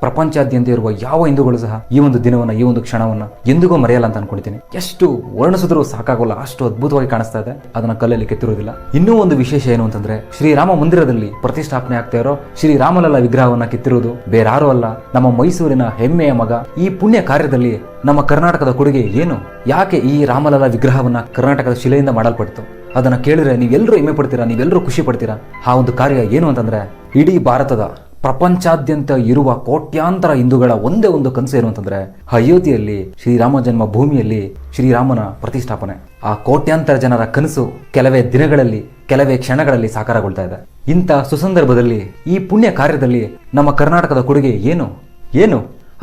ಪ್ರಪಂಚಾದ್ಯಂತ ಇರುವ ಯಾವ ಹಿಂದೂಗಳು ಸಹ ಈ ಒಂದು ದಿನವನ್ನ, ಈ ಒಂದು ಕ್ಷಣವನ್ನ ಎಂದಿಗೂ ಮರೆಯಲ್ಲ ಅಂತ ಅನ್ಕೊಳ್ತೀನಿ. ಎಷ್ಟು ವರ್ಣಿಸಿದ್ರು ಸಾಕಾಗೋಲ್ಲ, ಅಷ್ಟು ಅದ್ಭುತವಾಗಿ ಕಾಣಿಸ್ತಾ ಇದೆ. ಅದನ್ನ ಕಲ್ಲಲ್ಲಿ ಕೆತ್ತಿರೋದಿಲ್ಲ. ಇನ್ನೂ ಒಂದು ವಿಶೇಷ ಏನು ಅಂತಂದ್ರೆ, ಶ್ರೀರಾಮ ಮಂದಿರದಲ್ಲಿ ಪ್ರತಿಷ್ಠಾಪನೆ ಆಗ್ತಾ ಇರೋ ಶ್ರೀರಾಮಲಲ್ಲ ವಿಗ್ರಹವನ್ನ ಕೆತ್ತಿರುವುದು ಬೇರಾರು ಅಲ್ಲ, ನಮ್ಮ ಮೈಸೂರಿನ ಹೆಮ್ಮೆಯ ಮಗ. ಈ ಪುಣ್ಯ ಕಾರ್ಯದಲ್ಲಿ ನಮ್ಮ ಕರ್ನಾಟಕದ ಕೊಡುಗೆ ಏನು? ಯಾಕೆ ಈ ರಾಮಲಲ್ಲ ವಿಗ್ರಹವನ್ನ ಕರ್ನಾಟಕದ ಶಿಲೆಯಿಂದ ಮಾಡಲ್ಪಡ್ತು? ಅದನ್ನ ಕೇಳಿದ್ರೆ ನೀವೆಲ್ಲರೂ ಹೆಮ್ಮೆ ಪಡ್ತೀರಾ, ನೀವೆಲ್ಲರೂ ಖುಷಿ ಪಡ್ತೀರಾ. ಆ ಒಂದು ಕಾರ್ಯ ಏನು ಅಂತಂದ್ರೆ, ಇಡೀ ಭಾರತದ ಪ್ರಪಂಚಾದ್ಯಂತ ಇರುವ ಕೋಟ್ಯಾಂತರ ಹಿಂದೂಗಳ ಒಂದೇ ಒಂದು ಕನಸು ಏನು ಅಂತಂದ್ರೆ, ಅಯೋಧ್ಯೆಯಲ್ಲಿ ಶ್ರೀರಾಮ ಜನ್ಮ ಭೂಮಿಯಲ್ಲಿ ಶ್ರೀರಾಮನ ಪ್ರತಿಷ್ಠಾಪನೆ. ಆ ಕೋಟ್ಯಾಂತರ ಜನರ ಕನಸು ಕೆಲವೇ ದಿನಗಳಲ್ಲಿ, ಕೆಲವೇ ಕ್ಷಣಗಳಲ್ಲಿ ಸಾಕಾರಗೊಳ್ತಾ ಇದೆ. ಇಂಥ ಸುಸಂದರ್ಭದಲ್ಲಿ ಈ ಪುಣ್ಯ ಕಾರ್ಯದಲ್ಲಿ ನಮ್ಮ ಕರ್ನಾಟಕದ ಕೊಡುಗೆ ಏನು?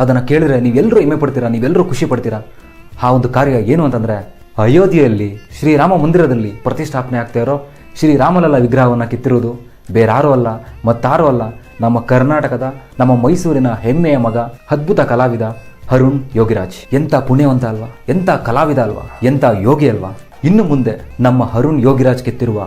ಅದನ್ನ ಕೇಳಿದ್ರೆ ನೀವೆಲ್ಲರೂ ಹೆಮ್ಮೆ ಪಡ್ತೀರಾ, ನೀವೆಲ್ಲರೂ ಖುಷಿ ಪಡ್ತೀರಾ. ಆ ಒಂದು ಕಾರ್ಯ ಏನು ಅಂತಂದ್ರೆ, ಅಯೋಧ್ಯೆಯಲ್ಲಿ ಶ್ರೀರಾಮ ಮಂದಿರದಲ್ಲಿ ಪ್ರತಿಷ್ಠಾಪನೆ ಆಗ್ತಾ ಇರೋ ಶ್ರೀರಾಮಲಲ್ಲ ವಿಗ್ರಹವನ್ನ ಕೆತ್ತಿರುವುದು ಬೇರಾರು ಅಲ್ಲ, ಮತ್ತಾರು ಅಲ್ಲ, ನಮ್ಮ ಕರ್ನಾಟಕದ, ನಮ್ಮ ಮೈಸೂರಿನ ಹೆಮ್ಮೆಯ ಮಗ, ಅದ್ಭುತ ಕಲಾವಿದ ಅರುಣ್ ಯೋಗಿರಾಜ್. ಎಂಥ ಪುಣ್ಯವಂತ ಅಲ್ವಾ, ಎಂಥ ಕಲಾವಿದ ಅಲ್ವಾ, ಎಂಥ ಯೋಗಿ ಅಲ್ವಾ. ಇನ್ನು ಮುಂದೆ ನಮ್ಮ ಅರುಣ್ ಯೋಗಿರಾಜ್ ಕೆತ್ತಿರುವ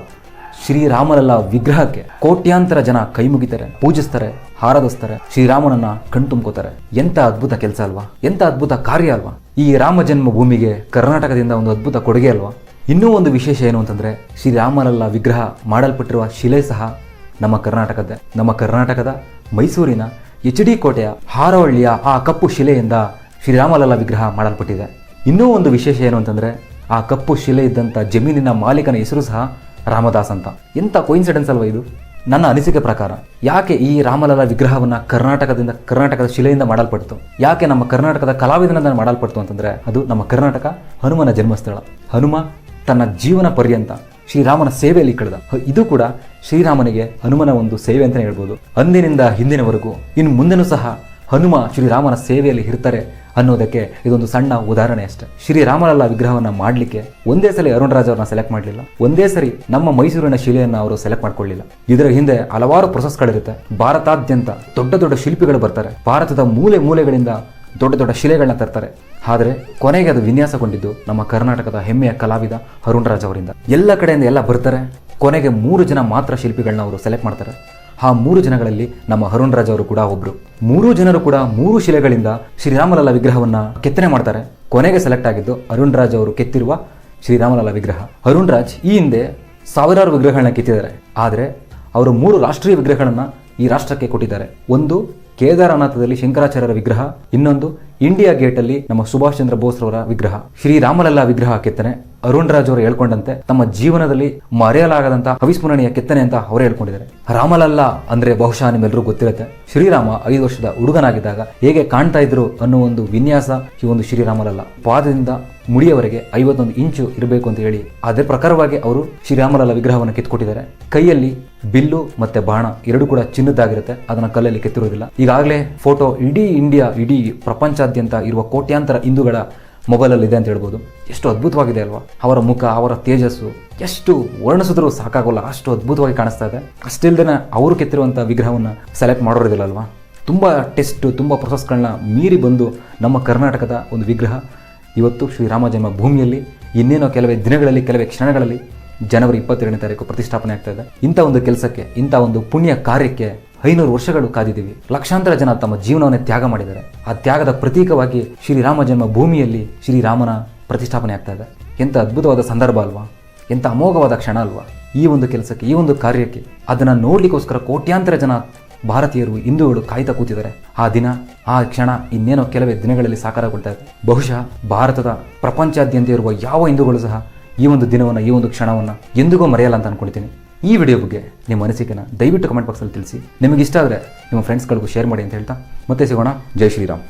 ಶ್ರೀರಾಮಲಲ್ಲ ವಿಗ್ರಹಕ್ಕೆ ಕೋಟ್ಯಾಂತರ ಜನ ಕೈ ಮುಗಿತಾರೆ, ಪೂಜಿಸ್ತಾರೆ, ಹಾರದಿಸ್ತಾರೆ, ಶ್ರೀರಾಮನನ್ನ ಕಣ್ತುಂಬ್ಕೋತಾರೆ. ಎಂಥ ಅದ್ಭುತ ಕೆಲಸ ಅಲ್ವಾ, ಎಂಥ ಅದ್ಭುತ ಕಾರ್ಯ ಅಲ್ವಾ. ಈ ರಾಮ ಜನ್ಮ ಭೂಮಿಗೆ ಕರ್ನಾಟಕದಿಂದ ಒಂದು ಅದ್ಭುತ ಕೊಡುಗೆ ಅಲ್ವಾ. ಇನ್ನೂ ಒಂದು ವಿಶೇಷ ಏನು ಅಂತಂದ್ರೆ, ಶ್ರೀರಾಮಲಲ್ಲ ವಿಗ್ರಹ ಮಾಡಲ್ಪಟ್ಟಿರುವ ಶಿಲೆ ಸಹ ನಮ್ಮ ಕರ್ನಾಟಕದ ಮೈಸೂರಿನ HD ಕೋಟೆಯ ಹಾರೋಹಳ್ಳಿಯ ಆ ಕಪ್ಪು ಶಿಲೆಯಿಂದ ಶ್ರೀರಾಮಲಲ್ಲ ವಿಗ್ರಹ ಮಾಡಲ್ಪಟ್ಟಿದೆ. ಇನ್ನೂ ಒಂದು ವಿಶೇಷ ಏನು ಅಂತಂದ್ರೆ, ಆ ಕಪ್ಪು ಶಿಲೆ ಇದ್ದಂಥ ಜಮೀನಿನ ಮಾಲೀಕನ ಹೆಸರು ಸಹ ರಾಮದಾಸ್ ಅಂತ. ಎಂಥ ಕೋಇನ್ಸಿಡೆನ್ಸ್ ಅಲ್ವಾ ಇದು. ನನ್ನ ಅನಿಸಿಕೆ ಪ್ರಕಾರ ಯಾಕೆ ಈ ರಾಮಲಲ್ಲ ವಿಗ್ರಹವನ್ನ ಕರ್ನಾಟಕದ ಶಿಲೆಯಿಂದ ಮಾಡಲ್ಪಡ್ತು, ಯಾಕೆ ನಮ್ಮ ಕರ್ನಾಟಕದ ಕಲಾವಿದನಿಂದ ಮಾಡಲ್ಪಡ್ತು ಅಂತಂದ್ರೆ, ಅದು ನಮ್ಮ ಕರ್ನಾಟಕ ಹನುಮನ ಜನ್ಮಸ್ಥಳ. ಹನುಮ ತನ್ನ ಜೀವನ ಪರ್ಯಂತ ಶ್ರೀರಾಮನ ಸೇವೆಯಲ್ಲಿ ಕಳೆದ. ಇದು ಕೂಡ ಶ್ರೀರಾಮನಿಗೆ ಹನುಮನ ಒಂದು ಸೇವೆ ಅಂತಲೇ ಹೇಳ್ಬೋದು. ಅಂದಿನಿಂದ ಹಿಂದಿನವರೆಗೂ ಇನ್ನು ಮುಂದೆನೂ ಸಹ ಹನುಮ ಶ್ರೀರಾಮನ ಸೇವೆಯಲ್ಲಿ ಇರ್ತಾರೆ ಅನ್ನೋದಕ್ಕೆ ಇದೊಂದು ಸಣ್ಣ ಉದಾಹರಣೆ ಅಷ್ಟೇ. ಶ್ರೀರಾಮಲಲ್ಲ ವಿಗ್ರಹವನ್ನ ಮಾಡಲಿಕ್ಕೆ ಒಂದೇ ಸಲ ಅರುಣ್ ರಾಜ್ ಅವ್ರನ್ನ ಸೆಲೆಕ್ಟ್ ಮಾಡಲಿಲ್ಲ, ಒಂದೇ ಸರಿ ನಮ್ಮ ಮೈಸೂರಿನ ಶಿಲೆಯನ್ನು ಅವರು ಸೆಲೆಕ್ಟ್ ಮಾಡ್ಕೊಳ್ಳಿಲ್ಲ. ಇದರ ಹಿಂದೆ ಹಲವಾರು ಪ್ರೊಸೆಸ್ಗಳಿರುತ್ತೆ. ಭಾರತಾದ್ಯಂತ ದೊಡ್ಡ ದೊಡ್ಡ ಶಿಲ್ಪಿಗಳು ಬರ್ತಾರೆ, ಭಾರತದ ಮೂಲೆ ಮೂಲೆಗಳಿಂದ ದೊಡ್ಡ ದೊಡ್ಡ ಶಿಲೆಗಳನ್ನ ತರ್ತಾರೆ. ಆದರೆ ಕೊನೆಗೆ ಅದು ವಿನ್ಯಾಸಗೊಂಡಿದ್ದು ನಮ್ಮ ಕರ್ನಾಟಕದ ಹೆಮ್ಮೆಯ ಕಲಾವಿದ ಅರುಣ್ ರಾಜ್ ಅವರಿಂದ. ಎಲ್ಲ ಕಡೆಯಿಂದ ಎಲ್ಲ ಬರ್ತಾರೆ, ಕೊನೆಗೆ 3 ಜನ ಮಾತ್ರ ಶಿಲ್ಪಿಗಳನ್ನ ಅವರು ಸೆಲೆಕ್ಟ್ ಮಾಡ್ತಾರೆ. ಆ 3 ಜನಗಳಲ್ಲಿ ನಮ್ಮ ಅರುಣ್ ರಾಜ್ ಅವರು ಕೂಡ ಒಬ್ರು. 3 ಜನರು ಕೂಡ 3 ಶಿಲೆಗಳಿಂದ ಶ್ರೀರಾಮಲಲ್ಲ ವಿಗ್ರಹವನ್ನ ಕೆತ್ತನೆ ಮಾಡ್ತಾರೆ. ಕೊನೆಗೆ ಸೆಲೆಕ್ಟ್ ಆಗಿದ್ದು ಅರುಣ್ ರಾಜ್ ಅವರು ಕೆತ್ತಿರುವ ಶ್ರೀರಾಮಲಲ್ಲ ವಿಗ್ರಹ. ಅರುಣ್ ರಾಜ್ ಈ ಹಿಂದೆ ಸಾವಿರಾರು ವಿಗ್ರಹಗಳನ್ನ ಕೆತ್ತಿದ್ದಾರೆ, ಆದರೆ ಅವರು 3 ರಾಷ್ಟ್ರೀಯ ವಿಗ್ರಹಗಳನ್ನ ಈ ರಾಷ್ಟ್ರಕ್ಕೆ ಕೊಟ್ಟಿದ್ದಾರೆ. ಒಂದು ಕೇದಾರನಾಥದಲ್ಲಿ ಶಂಕರಾಚಾರ್ಯರ ವಿಗ್ರಹ, ಇನ್ನೊಂದು ಇಂಡಿಯಾ ಗೇಟ್ ಅಲ್ಲಿ ನಮ್ಮ ಸುಭಾಷ್ ಚಂದ್ರ ಬೋಸ್ ರವರ ವಿಗ್ರಹ. ಶ್ರೀರಾಮಲಲ್ಲ ವಿಗ್ರಹ ಕೆತ್ತನೆ ಅರುಣ್ ರಾಜ್ ಅವರು ಹೇಳ್ಕೊಂಡಂತೆ ತಮ್ಮ ಜೀವನದಲ್ಲಿ ಮರೆಯಲಾಗದಂತ ಅವಿಸ್ಮರಣೀಯ ಕೆತ್ತನೆ ಅಂತ ಅವರೇ ಹೇಳ್ಕೊಂಡಿದ್ದಾರೆ. ರಾಮಲಲ್ಲ ಅಂದ್ರೆ ಬಹುಶಃ ನಿಮ್ಮೆಲ್ಲರೂ ಗೊತ್ತಿರುತ್ತೆ, ಶ್ರೀರಾಮ 5 ವರ್ಷದ ಹುಡುಗನಾಗಿದ್ದಾಗ ಹೇಗೆ ಕಾಣ್ತಾ ಇದ್ರು ಅನ್ನೋ ಒಂದು ವಿನ್ಯಾಸ ಈ ಒಂದು ಶ್ರೀರಾಮಲಲ್ಲ. ಪಾದದಿಂದ ಮುಡಿಯವರೆಗೆ 51 ಇಂಚು ಇರಬೇಕು ಅಂತ ಹೇಳಿ ಅದೇ ಪ್ರಕಾರವಾಗಿ ಅವರು ಶ್ರೀರಾಮಲಲ್ಲ ವಿಗ್ರಹವನ್ನು ಕೆತ್ತಿಕೊಟ್ಟಿದ್ದಾರೆ. ಕೈಯಲ್ಲಿ ಬಿಲ್ಲು ಮತ್ತೆ ಬಾಣ ಎರಡು ಕೂಡ ಚಿನ್ನದ್ದಾಗಿರುತ್ತೆ, ಅದನ್ನ ಕಲ್ಲಲ್ಲಿ ಕೆತ್ತಿರೋದಿಲ್ಲ. ಈಗಾಗಲೇ ಫೋಟೋ ಇಡೀ ಪ್ರಪಂಚಾದ್ಯಂತ ಇರುವ ಕೋಟ್ಯಾಂತರ ಹಿಂದೂಗಳ ಮೊಬೈಲಲ್ಲಿ ಇದೆ ಅಂತ ಹೇಳ್ಬೋದು. ಎಷ್ಟು ಅದ್ಭುತವಾಗಿದೆ ಅಲ್ವಾ. ಅವರ ಮುಖ, ಅವರ ತೇಜಸ್ಸು ಎಷ್ಟು ವರ್ಣಿಸಿದ್ರು ಸಾಕಾಗೋಲ್ಲ, ಅಷ್ಟು ಅದ್ಭುತವಾಗಿ ಕಾಣಿಸ್ತಾ ಇದೆ. ಅಷ್ಟಿಲ್ದೇನೆ ಅವರು ಕೆತ್ತಿರುವಂಥ ವಿಗ್ರಹವನ್ನು ಸೆಲೆಕ್ಟ್ ಮಾಡೋದಿಲ್ಲ ಅಲ್ವಾ. ತುಂಬ ಟೆಸ್ಟ್, ತುಂಬ ಪ್ರೊಸೆಸ್ಗಳನ್ನ ಮೀರಿ ಬಂದು ನಮ್ಮ ಕರ್ನಾಟಕದ ಒಂದು ವಿಗ್ರಹ ಇವತ್ತು ಶ್ರೀರಾಮ ಜನ್ಮ ಭೂಮಿಯಲ್ಲಿ ಇನ್ನೇನೋ ಕೆಲವೇ ದಿನಗಳಲ್ಲಿ, ಕೆಲವೇ ಕ್ಷಣಗಳಲ್ಲಿ ಜನವರಿ 22ನೇ ತಾರೀಕು ಪ್ರತಿಷ್ಠಾಪನೆ ಆಗ್ತಾ ಇದೆ. ಇಂಥ ಒಂದು ಕೆಲಸಕ್ಕೆ, ಇಂಥ ಒಂದು ಪುಣ್ಯ ಕಾರ್ಯಕ್ಕೆ 500 ವರ್ಷಗಳು ಕಾದಿದ್ದೀವಿ. ಲಕ್ಷಾಂತರ ಜನ ತಮ್ಮ ಜೀವನವನ್ನೇ ತ್ಯಾಗ ಮಾಡಿದ್ದಾರೆ. ಆ ತ್ಯಾಗದ ಪ್ರತೀಕವಾಗಿ ಶ್ರೀರಾಮ ಜನ್ಮ ಭೂಮಿಯಲ್ಲಿ ಶ್ರೀರಾಮನ ಪ್ರತಿಷ್ಠಾಪನೆ ಆಗ್ತಾ ಇದೆ. ಎಂಥ ಅದ್ಭುತವಾದ ಸಂದರ್ಭ ಅಲ್ವಾ, ಎಂಥ ಅಮೋಘವಾದ ಕ್ಷಣ ಅಲ್ವಾ. ಈ ಒಂದು ಕೆಲಸಕ್ಕೆ, ಈ ಒಂದು ಕಾರ್ಯಕ್ಕೆ ಅದನ್ನು ನೋಡ್ಲಿಕ್ಕೋಸ್ಕರ ಕೋಟ್ಯಾಂತರ ಜನ ಭಾರತೀಯರು, ಹಿಂದೂಗಳು ಕಾಯ್ತಾ ಕೂತಿದ್ದಾರೆ. ಆ ದಿನ, ಆ ಕ್ಷಣ ಇನ್ನೇನೋ ಕೆಲವೇ ದಿನಗಳಲ್ಲಿ ಸಾಕಾರಗೊಳ್ತಾ ಇದೆ. ಬಹುಶಃ ಭಾರತದ ಪ್ರಪಂಚಾದ್ಯಂತ ಇರುವ ಯಾವ ಹಿಂದೂಗಳು ಸಹ ಈ ಒಂದು ದಿನವನ್ನು, ಈ ಒಂದು ಕ್ಷಣವನ್ನು ಎಂದಿಗೂ ಮರೆಯಲ್ಲ ಅಂತ ಅನ್ಕೊಳ್ತೀನಿ. ಈ ವಿಡಿಯೋ ಬಗ್ಗೆ ನಿಮ್ಮ ಅನಿಸಿಕೆನ ದಯವಿಟ್ಟು ಕಮೆಂಟ್ ಬಾಕ್ಸಲ್ಲಿ ತಿಳಿಸಿ. ನಿಮಗೆ ಇಷ್ಟ ಆದರೆ ನಿಮ್ಮ ಫ್ರೆಂಡ್ಸ್ಗಳಿಗೂ ಶೇರ್ ಮಾಡಿ ಅಂತ ಹೇಳ್ತಾ ಮತ್ತೆ ಸಿಗೋಣ. ಜೈ ಶ್ರೀರಾಮ್.